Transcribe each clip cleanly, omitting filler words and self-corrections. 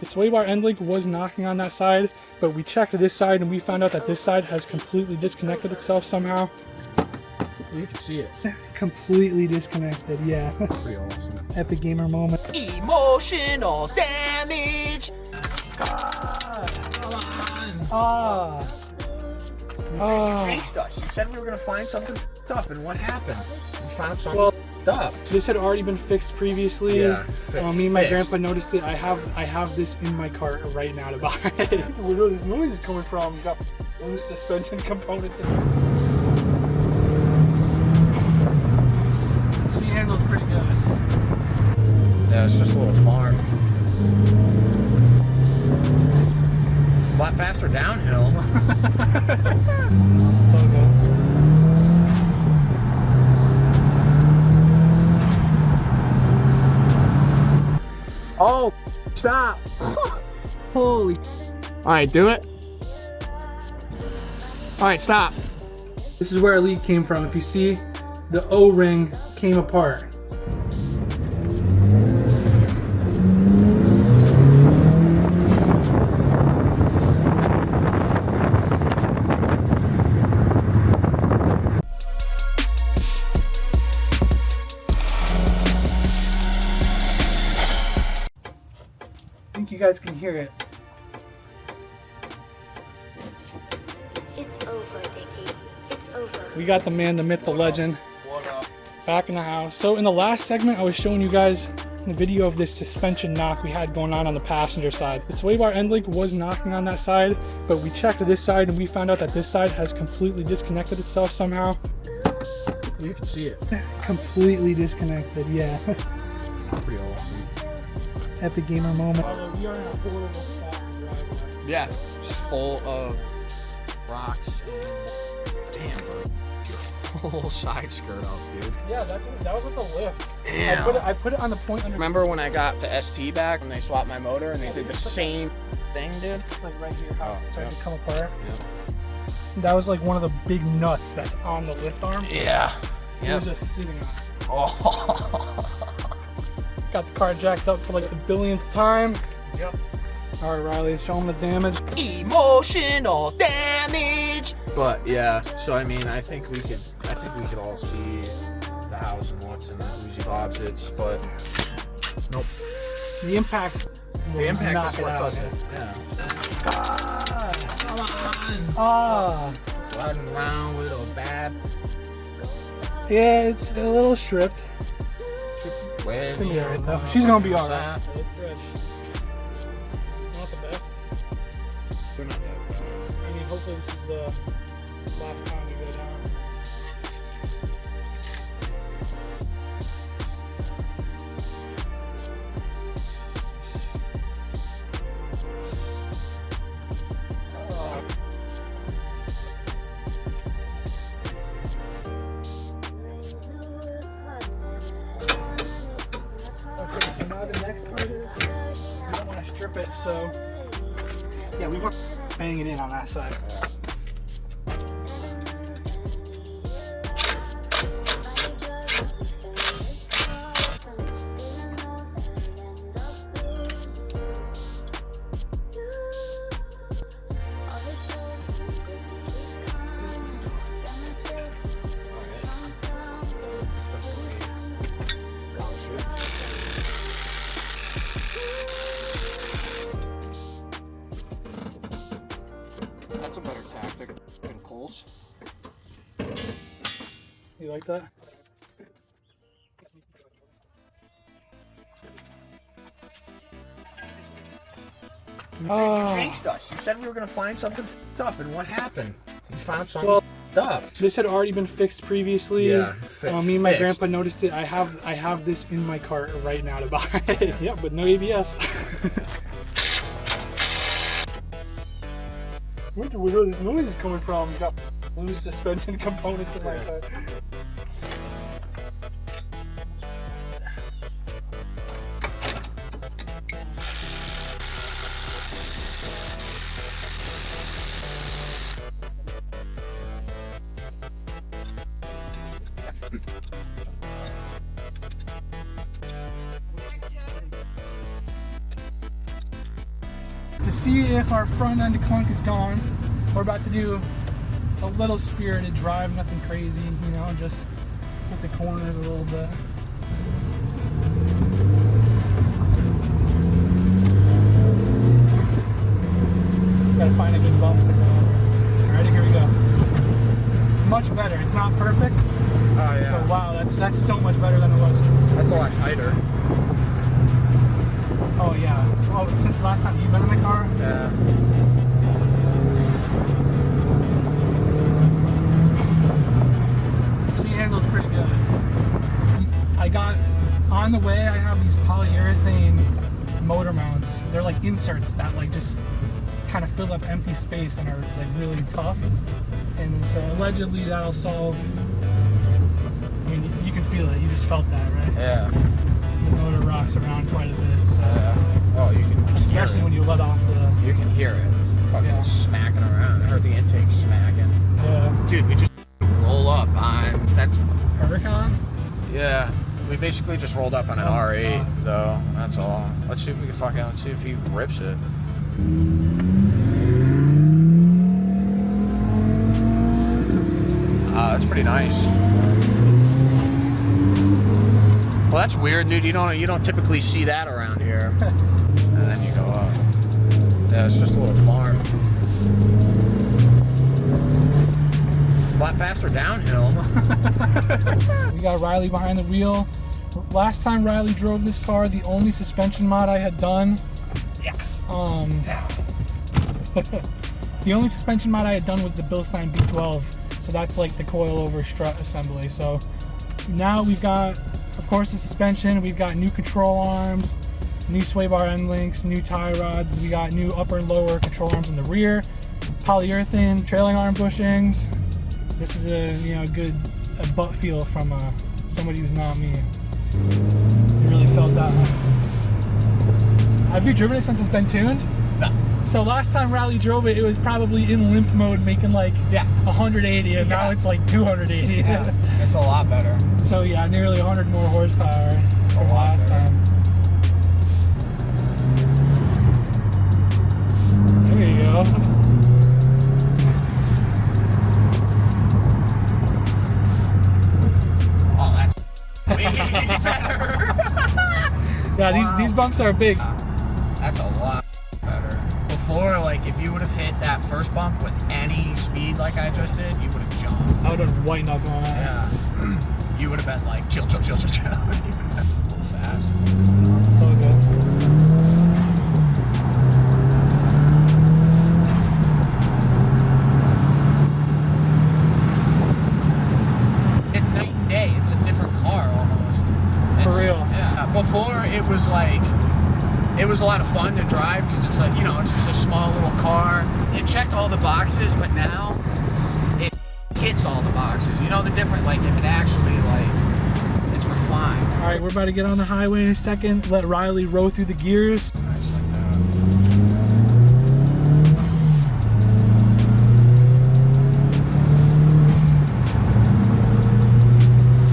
The sway bar end link was knocking on that side, but we checked this side and we found out that this side has completely disconnected itself somehow. You can see it. Completely disconnected, yeah. Pretty awesome. Epic gamer moment. Emotional damage. Come on. Ah. You chased us. You said we were gonna find something up, and what happened? We found something up. This had already been fixed previously. Yeah. Me and my grandpa noticed it. I have this in my cart right now to buy. Where this noise is coming from? Got loose suspension components. She handles pretty good. Yeah, it's just a little farm. A lot faster downhill. It's all good. Oh, stop. Holy. All right, do it. All right, stop. This is where a leak came from. If you see, the O-ring came apart. I think you guys can hear it. It's over, Dickie. It's over. We got the man, the myth, the legend, What up? back in the house. So in the last segment, I was showing you guys the video of this suspension knock we had going on the passenger side. The sway bar end link was knocking on that side, but we checked this side and we found out that this side has completely disconnected itself somehow. You can see it. Completely disconnected, yeah. Pretty awesome. Epic gamer moment. We are in a horrible spot in the driveway. Yeah, just full of rocks. Damn, bro. Your whole side skirt off, dude. Yeah, that was with the lift. Damn. I put it on the point under. Remember when I got the ST back and they swapped my motor and they did the same thing, dude? Like right here, how it started to come apart. Yeah. That was like one of the big nuts that's on the lift arm. Yeah. It was just sitting on it. Oh. Got the car jacked up for like the billionth time. Yep. All right, Riley, show them the damage. Emotional damage. But yeah, so I mean, I think we could all see the house and what's in the Uzi Bob's it's, but nope. The impact. The impact knock is it what out. does it. Yeah. Come on. Ah. Riding around with a bad. Yeah, it's a little stripped. When She'll be you're alright though. She's gonna be alright. outside. It's good. Not the best. They're not that bad. I mean, hopefully this is the last time we go down. Okay, so now the next part is we don't want to strip it, so yeah, we want to bang it in on that side. That's a better tactic than Coles. You like that? You Ah. chased us. You said we were gonna find something up, and what happened? We found something up. This had already been fixed previously. Yeah, Me and my fixed. grandpa noticed it. I have this in my cart right now to buy. Yeah, but no ABS. Where this noise is coming from? Got loose suspension components in my cart. to see if our front end clunk is gone, we're about to do a little spirited drive, nothing crazy, you know, just hit the corners a little bit. Gotta find a good bump to go over. Alrighty, here we go. Much better. It's not perfect. Oh yeah. But wow, that's so much better than it was. That's a lot tighter. Oh yeah. Oh, since the last time you've been in the car? Yeah. She handles pretty good. I got, on the way, I have these polyurethane motor mounts. They're like inserts that like just kind of fill up empty space and are like really tough. And so allegedly that'll solve, I mean, you can feel it. You just felt that, right? Yeah. The motor rocks around quite a bit, so. Yeah. Oh, you can Especially hear it. when you let off the... You can hear it. Fucking smacking around. I heard the intake smacking. Yeah. Dude, we just roll up on, that's... Huracan? Yeah. We basically just rolled up on an R8, though. That's all. Let's see if we can fucking, let's see if he rips it. That's pretty nice. Well, that's weird, dude. You don't typically see that around here. And then you go up. Yeah, it's just a little farm. A lot faster downhill. We got Riley behind the wheel. Last time Riley drove this car, the only suspension mod I had done, the only suspension mod I had done was the Bilstein B12. So that's like the coilover strut assembly. So now we've got, of course, the suspension. We've got new control arms, new sway bar end links, new tie rods. We got new upper and lower control arms in the rear, polyurethane trailing arm bushings. This is a good butt feel from somebody who's not me. You really felt that. Have you driven it since it's been tuned? No. So last time Riley drove it, it was probably in limp mode, making like 180, and now it's like 280. Yeah, it's a lot better. So yeah, nearly 100 more horsepower from last time. There you go. Oh, that's way better. Yeah, these bumps are big. That's a lot better. Before, like, if you would have hit that first bump with any speed like I just did, you would have jumped. I would have white knuckle on that. Yeah. You would have been like, chill, chill, chill, chill, chill. You would have been a little fast. It's all good. It's night and day. It's a different car almost. For real. Yeah. Before, it was like, it was a lot of fun to drive because it's like, you know, it's just a small little car. It checked all the boxes, but now it hits all the boxes. You know, the different, like, if it actually, like, it's refined. All right, we're about to get on the highway in a second. Let Riley row through the gears.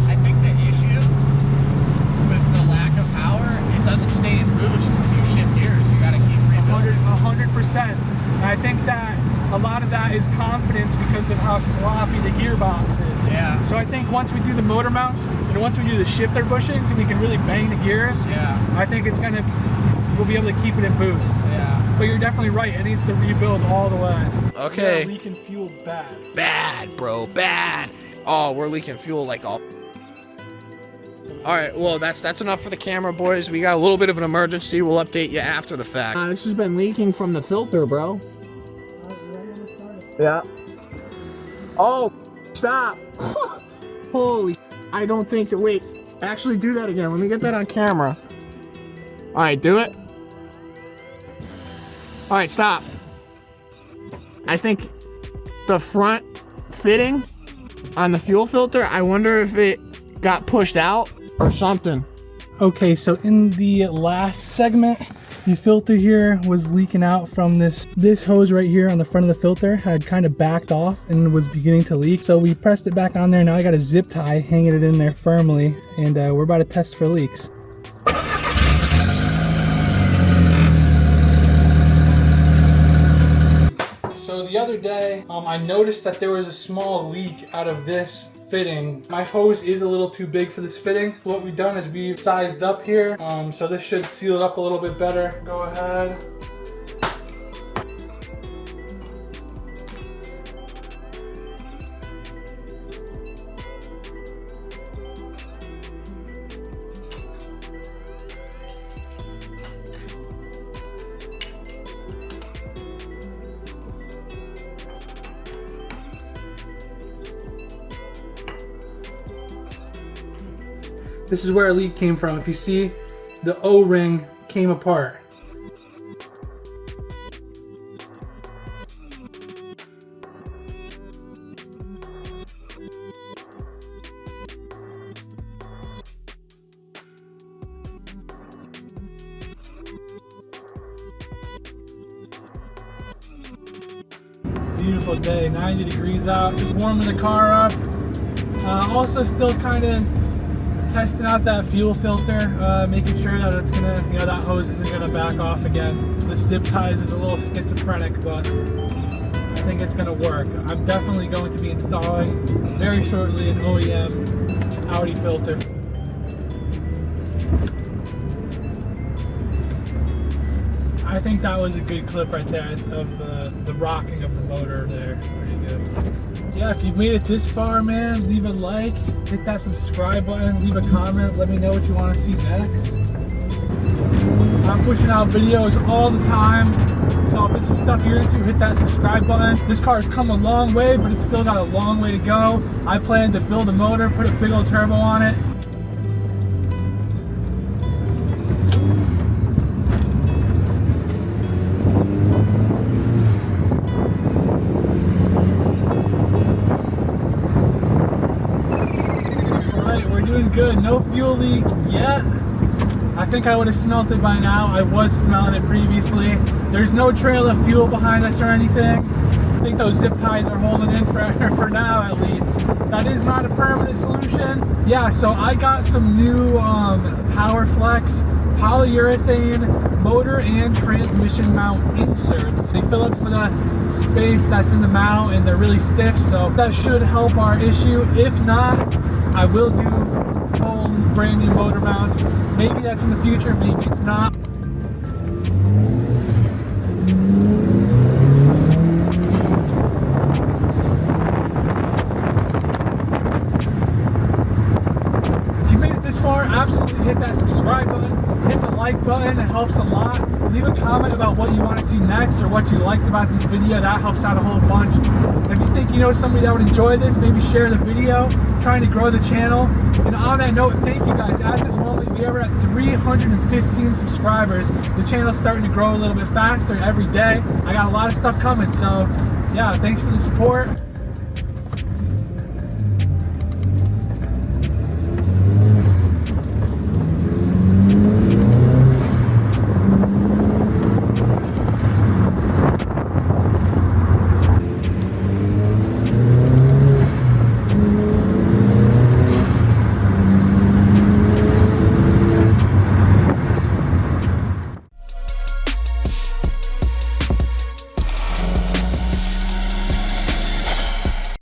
I think the issue with the lack of power, it doesn't stay in boost when you shift gears. You gotta keep rebuilding. 100%. And I think that a lot of that is confidence because of how sloppy the gearbox is. Yeah. So I think once we do the motor mounts and once we do the shifter bushings and we can really bang the gears, Yeah. I think we'll be able to keep it in boost. Yeah. But you're definitely right. It needs to rebuild all the way. Okay. Yeah, leaking fuel bad. Bad, bro, bad. Oh, we're leaking fuel like all. All right, well, that's enough for the camera, boys. We got a little bit of an emergency. We'll update you after the fact. This has been leaking from the filter, bro. Yeah. Oh, stop. Holy, I don't think that, wait, actually do that again. Let me get that on camera. All right, do it. All right, stop. I think the front fitting on the fuel filter, I wonder if it got pushed out or something. Okay, so in the last segment, the filter here was leaking out from this hose right here on the front of the filter had kind of backed off and was beginning to leak. So we pressed it back on there. Now I got a zip tie hanging it in there firmly, and we're about to test for leaks. other day, I noticed that there was a small leak out of this fitting. My hose is a little too big for this fitting. What we've done is we've sized up here, so this should seal it up a little bit better. Go ahead. This is where a leak came from. If you see, the O-ring came apart. Beautiful day, 90 degrees out, just warming the car up. Also still kind of testing out that fuel filter, making sure that it's gonna, that hose isn't gonna back off again. The zip ties is a little schizophrenic, but I think it's gonna work. I'm definitely going to be installing very shortly an OEM Audi filter. I think that was a good clip right there of the rocking of the motor there. Pretty good. Yeah, if you've made it this far, man, leave a like, hit that subscribe button, leave a comment, let me know what you want to see next. I'm pushing out videos all the time, so if this is stuff you're into, hit that subscribe button. This car has come a long way, but it's still got a long way to go. I plan to build a motor, put a big old turbo on it. Good, no fuel leak yet. I think I would have smelt it by now. I was smelling it previously. There's no trail of fuel behind us or anything. I think those zip ties are holding in for now at least. That is not a permanent solution. Yeah, so I got some new PowerFlex polyurethane motor and transmission mount inserts. They fill up to the space that's in the mount and they're really stiff, so that should help our issue. If not, I will do full brand new motor mounts. Maybe that's in the future, maybe it's not. If you made it this far, absolutely hit that subscribe button, hit the like button, it helps a lot. Leave a comment about what you want to see next or what you liked about this video, that helps out a whole bunch. If you think you know somebody that would enjoy this, maybe share the video. Trying to grow the channel. And on that note, thank you guys. At this moment, we are at 315 subscribers. The channel's starting to grow a little bit faster every day. I got a lot of stuff coming, so yeah, thanks for the support.